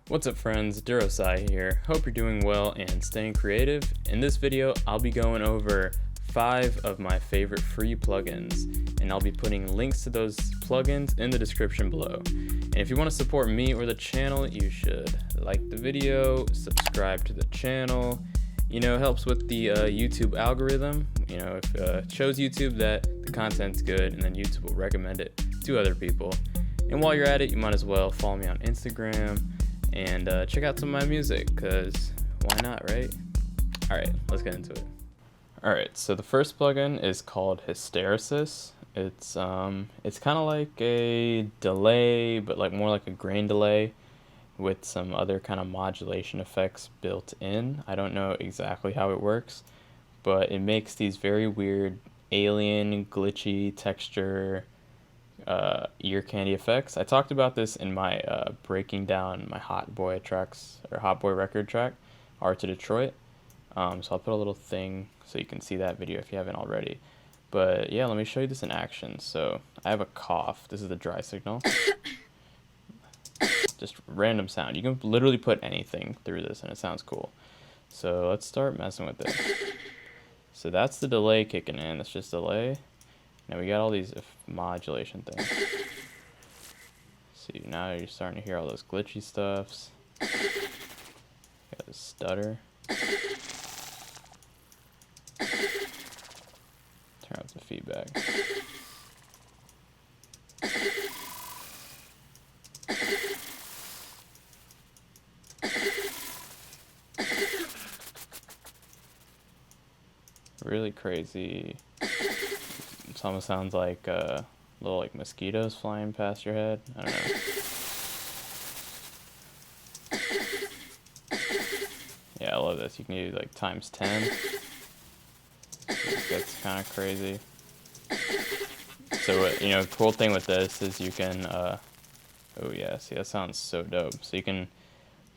What's up friends, Durosai here. Hope you're doing well and staying creative. In this video, I'll be going over 5 of my favorite free plugins, and I'll be putting links to those plugins in the description below. And if you want to support me or the channel, you should like the video, subscribe to the channel. You know, it helps with the YouTube algorithm. You know, if it shows YouTube that the content's good, and then YouTube will recommend it to other people. And while you're at it, you might as well follow me on Instagram and check out some of my music, because why not, right? Alright, let's get into it. Alright, so the first plugin is called Hysteresis. It's kind of like a delay, but like more like a grain delay with some other kind of modulation effects built in. I don't know exactly how it works, but it makes these very weird alien glitchy texture ear candy effects. I talked about this in my breaking down my Hot Boy tracks, or Hot Boy record track, Art to Detroit. So I'll put a little thing so you can see that video if you haven't already. But yeah, let me show you this in action. So I have a cough. This is the dry signal. Just random sound. You can literally put anything through this and it sounds cool. So let's start messing with it. So that's the delay kicking in. That's just delay. Now we got all these modulation things. See, now you're starting to hear all those glitchy stuffs. Got this stutter. Turn up the feedback. Really crazy. It almost sounds like little like mosquitoes flying past your head. I don't know. Yeah, I love this. You can do like times 10. It gets kind of crazy. So you know, the cool thing with this is you can oh yeah, see, that sounds so dope. So you can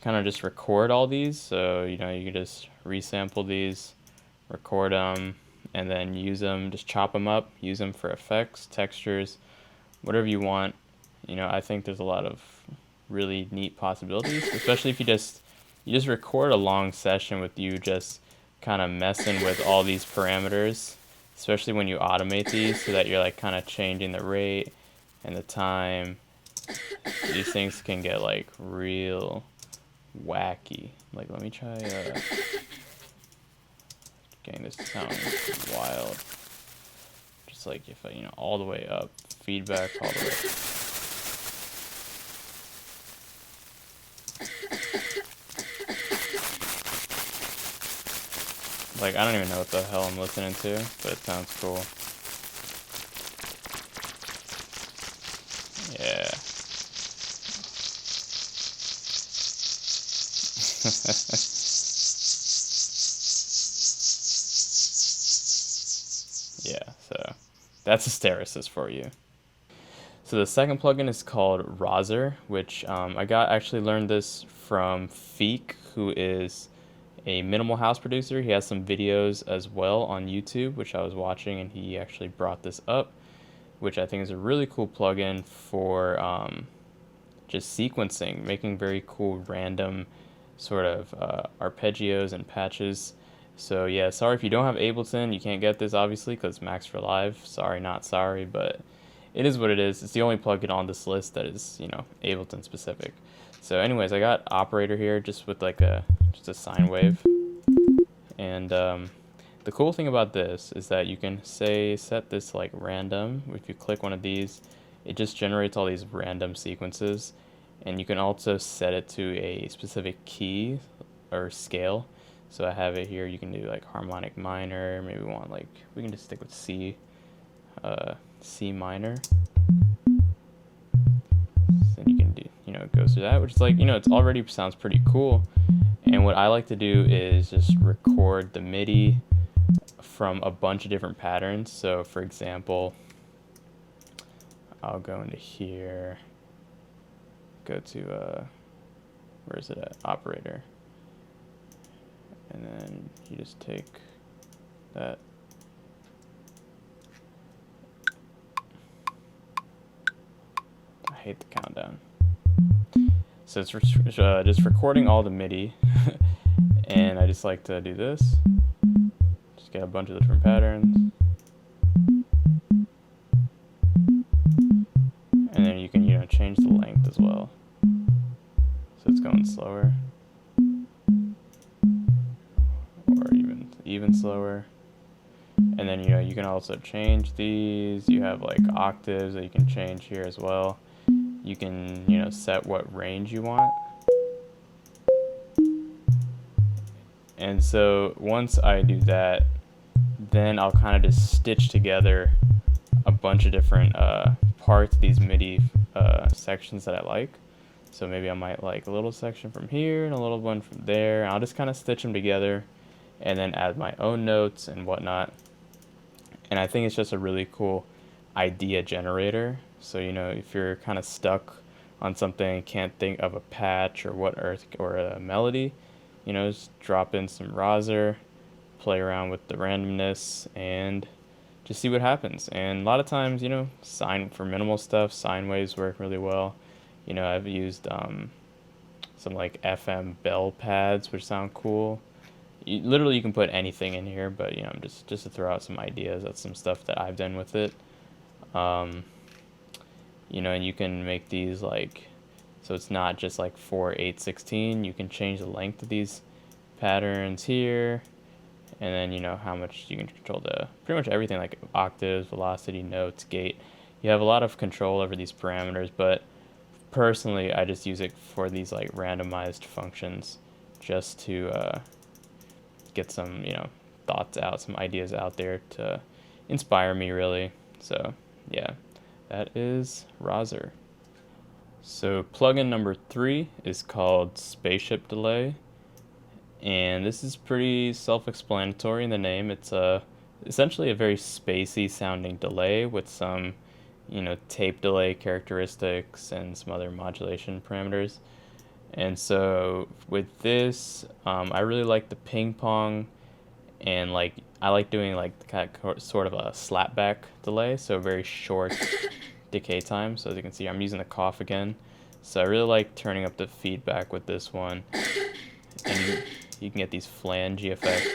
kind of just record all these. So you know, you can just resample these, record them, and then use them, just chop them up, use them for effects, textures, whatever you want. You know, I think there's a lot of really neat possibilities, especially if you just record a long session with you just kind of messing with all these parameters, especially when you automate these so that you're like kind of changing the rate and the time. These things can get like real wacky. Like, let me try getting this to sound wild. Just like if I, you know, all the way up, feedback all the way. Like, I don't even know what the hell I'm listening to, but it sounds cool. Yeah. Yeah, so that's hysteresis for you. So the second plugin is called Rozzer, which I actually learned this from Feek, who is a minimal house producer. He has some videos as well on YouTube, which I was watching, and he actually brought this up, which I think is a really cool plugin for just sequencing, making very cool random sort of arpeggios and patches. So yeah, sorry if you don't have Ableton, you can't get this obviously because it's Max for Live. Sorry, not sorry, but it is what it is. It's the only plugin on this list that is, you know, Ableton specific. So anyways, I got operator here just with like just a sine wave. And the cool thing about this is that you can set this like random. If you click one of these, it just generates all these random sequences. And you can also set it to a specific key or scale. So I have it here. You can do like harmonic minor. Maybe we can just stick with C, C minor. Then you can do, you know, it goes through that, which is like, you know, it's already sounds pretty cool. And what I like to do is just record the MIDI from a bunch of different patterns. So for example, I'll go into here, go to where is it at? Operator. And then you just take that. I hate the countdown. So it's just recording all the MIDI, and I just like to do this. Just get a bunch of different patterns. And then you can, change the length as well. So it's going slower. Or even slower. And then, you can also change these. You have like octaves that you can change here as well. You can, set what range you want. And so once I do that, then I'll kind of just stitch together a bunch of different parts, these MIDI sections that I like. So maybe I might like a little section from here and a little one from there. I'll just kind of stitch them together and then add my own notes and whatnot. And I think it's just a really cool idea generator. So, if you're kind of stuck on something and can't think of a patch or a melody, just drop in some rozzer, play around with the randomness, and just see what happens. And a lot of times, for minimal stuff, sine waves work really well. I've used some like FM bell pads, which sound cool. Literally, you can put anything in here, but just to throw out some ideas. That's some stuff that I've done with it. And you can make these so it's not just like 4, 8, 16. You can change the length of these patterns here, and then how much you can control pretty much everything, like octaves, velocity, notes, gate. You have a lot of control over these parameters, but personally, I just use it for these like randomized functions, just to get some thoughts out, some ideas out there to inspire me, really. So yeah, that is rozzer. So plugin number 3 is called Spaceship Delay, and this is pretty self-explanatory in the name. It's essentially a very spacey sounding delay with some tape delay characteristics and some other modulation parameters. And so with this, I really like the ping pong, and I like doing sort of a slapback delay, so very short decay time. So as you can see, I'm using the cough again. So I really like turning up the feedback with this one, and you can get these flangey effects.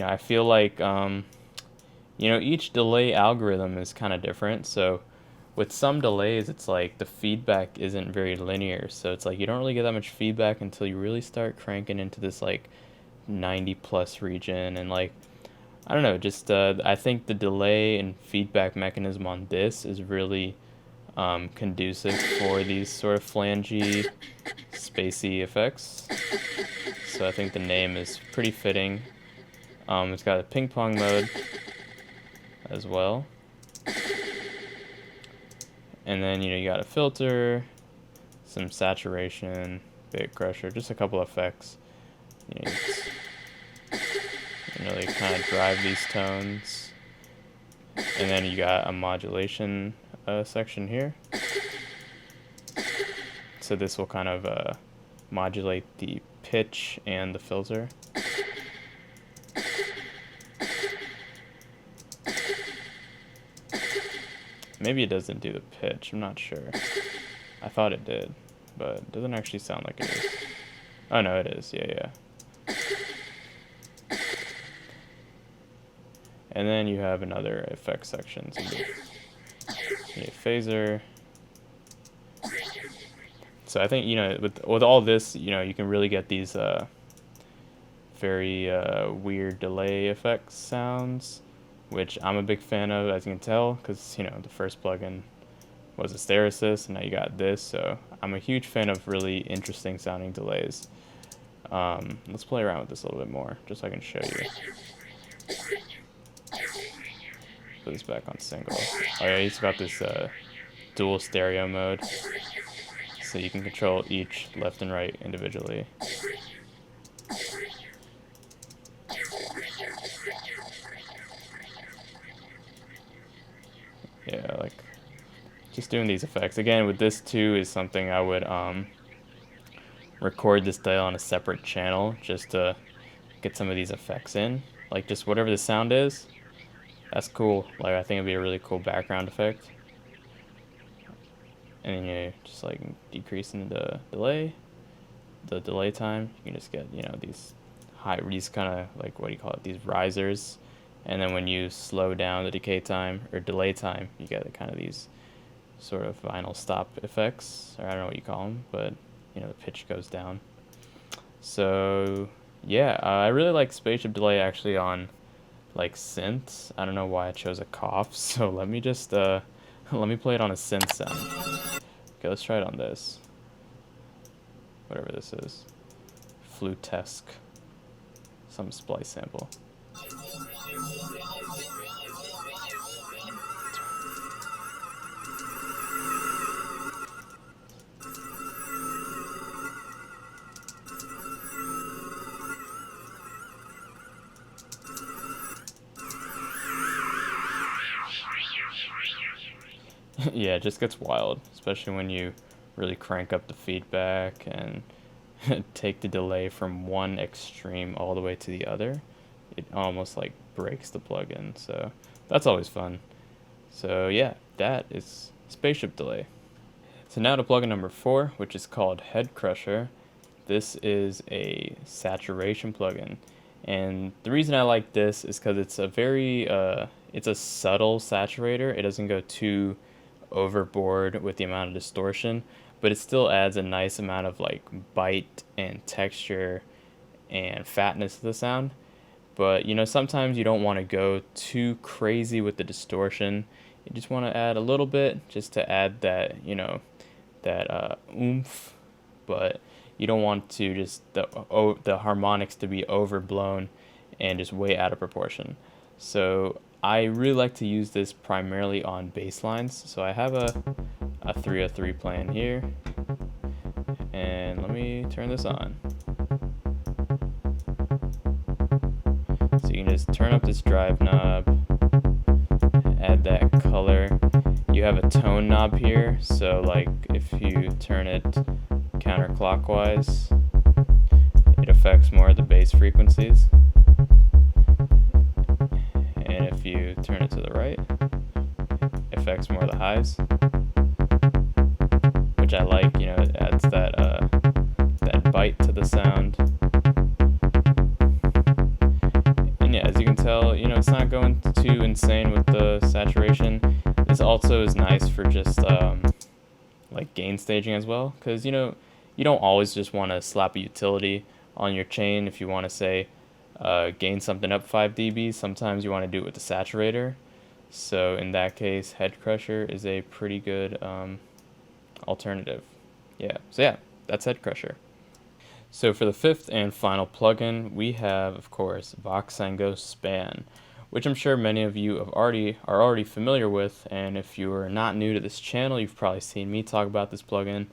I feel like each delay algorithm is kind of different. So with some delays, it's like the feedback isn't very linear. So it's like you don't really get that much feedback until you really start cranking into this 90 plus region. And I don't know, just I think the delay and feedback mechanism on this is really conducive for these sort of flangey, spacey effects. So I think the name is pretty fitting. It's got a ping pong mode as well. And then, you got a filter, some saturation, bit crusher, just a couple effects. You really kind of drive these tones. And then you got a modulation section here. So this will kind of modulate the pitch and the filter. Maybe it doesn't do the pitch, I'm not sure. I thought it did, but it doesn't actually sound like it is. Oh no, it is, yeah. And then you have another effects section. So you need a phaser. So I think, with all this, you can really get these very weird delay effects sounds, which I'm a big fan of, as you can tell, because the first plugin was hysteresis, and now you got this. So I'm a huge fan of really interesting sounding delays. Let's play around with this a little bit more, just so I can show you. Put this back on single. Oh yeah, he's got this dual stereo mode, so you can control each left and right individually. Yeah, just doing these effects. Again, with this too is something I would record this dial on a separate channel just to get some of these effects in. like just whatever the sound is, that's cool. Like I think it'd be a really cool background effect. And then you just like decreasing the delay time, you can just get, you know, these kind of like, what do you call it, these risers. And then when you slow down the decay time or delay time, you get kind of these sort of vinyl stop effects, or I don't know what you call them, but you know, the pitch goes down. So yeah, I really like spaceship delay actually on like synths. I don't know why I chose a cough, so let me just let me play it on a synth sound. Okay, let's try it on this, whatever this is, flutesque, some splice sample. Yeah, it just gets wild, especially when you really crank up the feedback and take the delay from one extreme all the way to the other. It almost like breaks the plugin, so that's always fun. So yeah, that is spaceship delay. So now to plugin number 4, which is called Head Crusher. This is a saturation plugin, and the reason I like this is because it's a very it's a subtle saturator. It doesn't go too overboard with the amount of distortion, but it still adds a nice amount of like bite and texture and fatness to the sound. But you know, sometimes you don't want to go too crazy with the distortion. You just want to add a little bit just to add that, you know, that oomph, but you don't want to just the harmonics to be overblown and just way out of proportion. So I really like to use this primarily on bass lines. So I have a 303 playing here, and let me turn this on. So you can just turn up this drive knob, add that color. You have a tone knob here, so like if you turn it counterclockwise, it affects more of the bass frequencies. And if you turn it to the right, it affects more of the highs, which I like. You know, it adds that that bite to the sound. And yeah, as you can tell, you know, it's not going too insane with the saturation. This also is nice for just like gain staging as well, because you know, you don't always just want to slap a utility on your chain if you want to say gain something up 5 dB. Sometimes you want to do it with the saturator. So in that case, Head Crusher is a pretty good alternative. Yeah, so yeah, that's Head Crusher. So for the 5th and final plugin, we have, of course, Voxengo Span, which I'm sure many of you are already familiar with. And if you are not new to this channel, you've probably seen me talk about this plugin.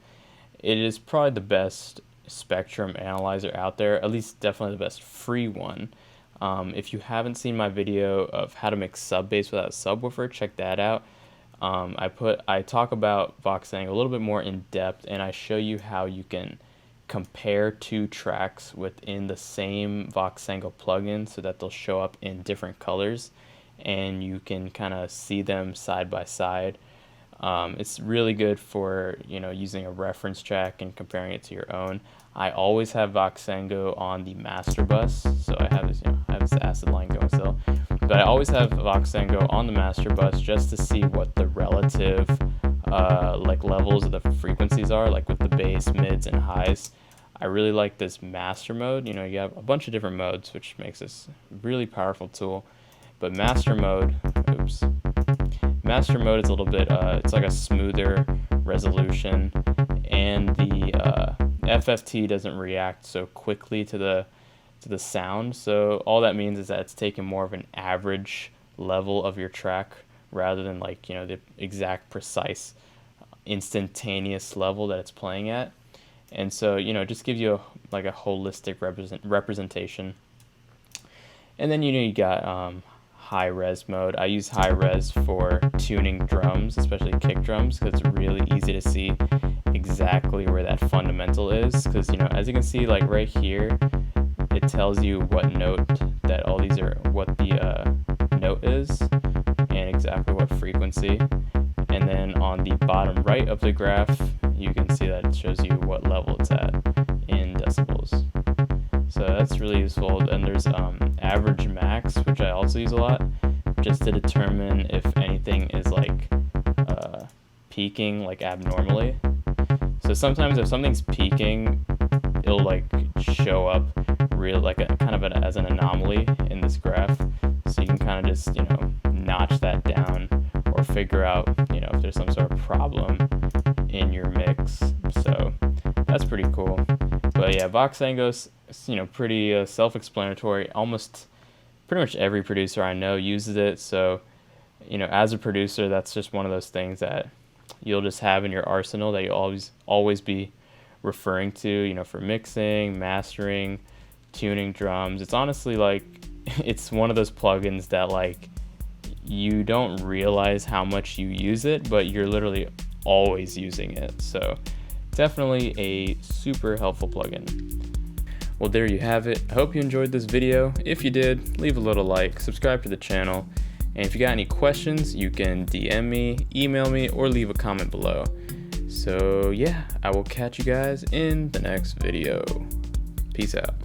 It is probably the best spectrum analyzer out there, at least definitely the best free one. If you haven't seen my video of how to mix sub bass without a subwoofer, check that out. I talk about Voxengo a little bit more in depth, and I show you how you can compare 2 tracks within the same Voxengo plugin so that they'll show up in different colors, and you can kind of see them side by side. It's really good for, you know, using a reference track and comparing it to your own. I always have Voxengo on the master bus, so I have this, you know, I have this acid line going still, but I always have Voxengo on the master bus just to see what the relative like levels of the frequencies are, like with the bass, mids, and highs. I really like this master mode. You know, you have a bunch of different modes, which makes this a really powerful tool. But master mode, master mode is a little bit, it's like a smoother resolution, and the FFT doesn't react so quickly to the sound. So all that means is that it's taking more of an average level of your track rather than, like, you know, the exact precise instantaneous level that it's playing at. And so, you know, it just gives you like a holistic representation. And then, you know, you got high res mode. I use high res for tuning drums, especially kick drums, because it's really easy to see exactly where that fundamental is. Because, you know, as you can see, like right here, it tells you what note that all these are, what the note is, and exactly what frequency. And then on the bottom right of the graph, you can see that it shows you what level it's at in decibels. So that's really useful. And there's average max, which I also use a lot, just to determine if anything is like peaking like abnormally. So sometimes if something's peaking, it'll like show up real like a kind of as an anomaly in this graph. So you can kind of just, you know, notch that down or figure out, you know, if there's some sort of problem in your mix. So that's pretty cool. But yeah, voxengo's, you know, pretty self-explanatory. Almost pretty much every producer I know uses it. So, you know, as a producer, that's just one of those things that you'll just have in your arsenal that you'll always be referring to, you know, for mixing, mastering, tuning drums. It's honestly like, it's one of those plugins that like you don't realize how much you use it, but you're literally always using it. So definitely a super helpful plugin. Well, there you have it. I hope you enjoyed this video. If you did, leave a little like, subscribe to the channel, and if you got any questions, you can DM me, email me, or leave a comment below. So yeah, I will catch you guys in the next video. Peace out.